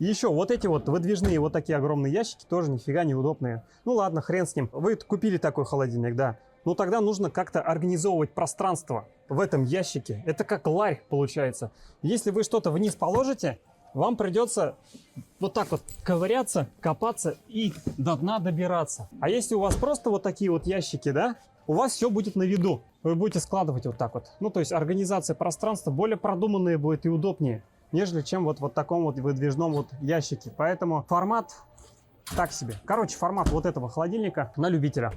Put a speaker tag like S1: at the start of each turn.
S1: И еще вот эти вот выдвижные вот такие огромные ящики тоже нифига неудобные. Ну ладно, хрен с ним. Вы купили такой холодильник, да. Ну тогда нужно как-то организовывать пространство в этом ящике. Это как ларь получается. Если вы что-то вниз положите, вам придется вот так вот ковыряться, копаться и до дна добираться. А если у вас просто вот такие вот ящики, да, у вас все будет на виду. Вы будете складывать вот так вот. Ну, то есть организация пространства более продуманная будет и удобнее, нежели чем вот в таком вот выдвижном вот ящике. Поэтому формат так себе. Короче, формат вот этого холодильника на любителя.